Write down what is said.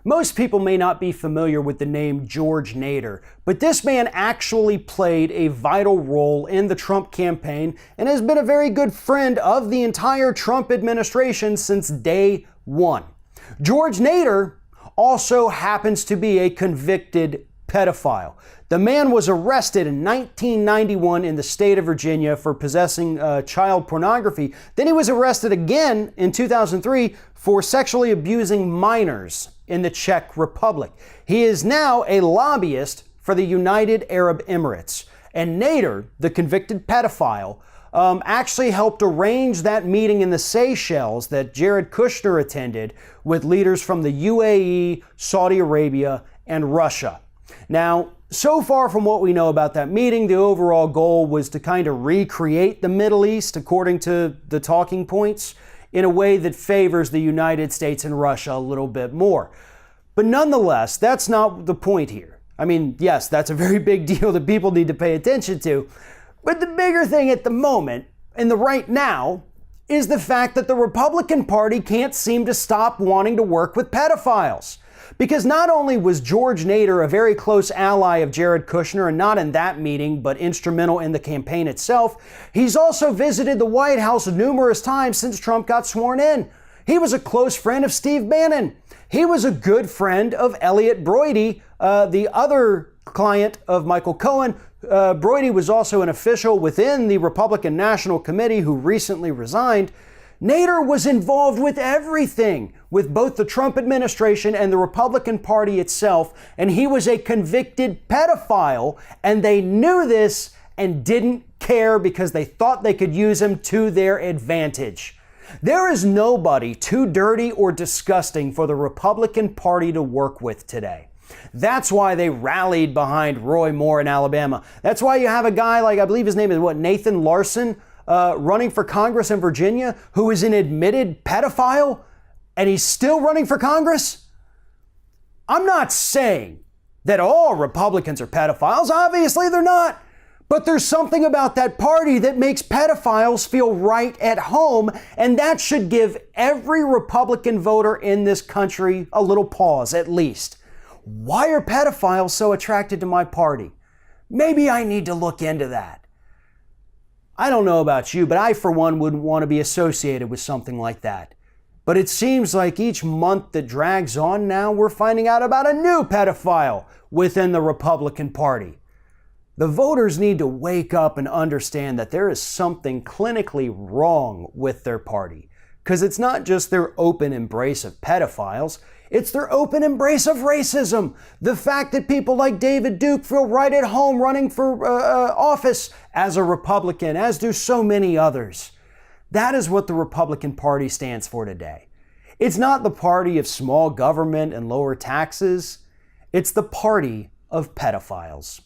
Most people may not be familiar with the name George Nader, but this man actually played a vital role in the Trump campaign and has been a very good friend of the entire Trump administration since day one. George Nader also happens to be a convicted pedophile. The man was arrested in 1991 in the state of Virginia for possessing child pornography. Then he was arrested again in 2003 for sexually abusing minors in the Czech Republic. He is now a lobbyist for the United Arab Emirates. And Nader, the convicted pedophile, actually helped arrange that meeting in the Seychelles that Jared Kushner attended with leaders from the UAE, Saudi Arabia, and Russia. Now, so far from what we know about that meeting, the overall goal was to kind of recreate the Middle East, according to the talking points, in a way that favors the United States and Russia a little bit more. But nonetheless, that's not the point here. I mean, yes, that's a very big deal that people need to pay attention to. But the bigger thing at the moment, in the right now, is the fact that the Republican Party can't seem to stop wanting to work with pedophiles. Because not only was George Nader a very close ally of Jared Kushner, and not in that meeting, but instrumental in the campaign itself, he's also visited the White House numerous times since Trump got sworn in. He was a close friend of Steve Bannon. He was a good friend of Elliot Broidy, the other client of Michael Cohen. Broidy was also an official within the Republican National Committee who recently resigned. Nader was involved with everything with both the Trump administration and the Republican Party itself, and he was a convicted pedophile, and they knew this and didn't care because they thought they could use him to their advantage. There is nobody too dirty or disgusting for the Republican Party to work with today. That's why they rallied behind Roy Moore in Alabama. That's why you have a guy like, I believe his name is Nathan Larson, running for Congress in Virginia, who is an admitted pedophile, and he's still running for Congress? I'm not saying that all Republicans are pedophiles. Obviously, they're not. But there's something about that party that makes pedophiles feel right at home, and that should give every Republican voter in this country a little pause, at least. Why are pedophiles so attracted to my party? Maybe I need to look into that. I don't know about you, but I, for one, wouldn't want to be associated with something like that. But it seems like each month that drags on now, we're finding out about a new pedophile within the Republican Party. The voters need to wake up and understand that there is something clinically wrong with their party. Because it's not just their open embrace of pedophiles, it's their open embrace of racism. The fact that people like David Duke feel right at home running for office as a Republican, as do so many others. That is what the Republican Party stands for today. It's not the party of small government and lower taxes. It's the party of pedophiles.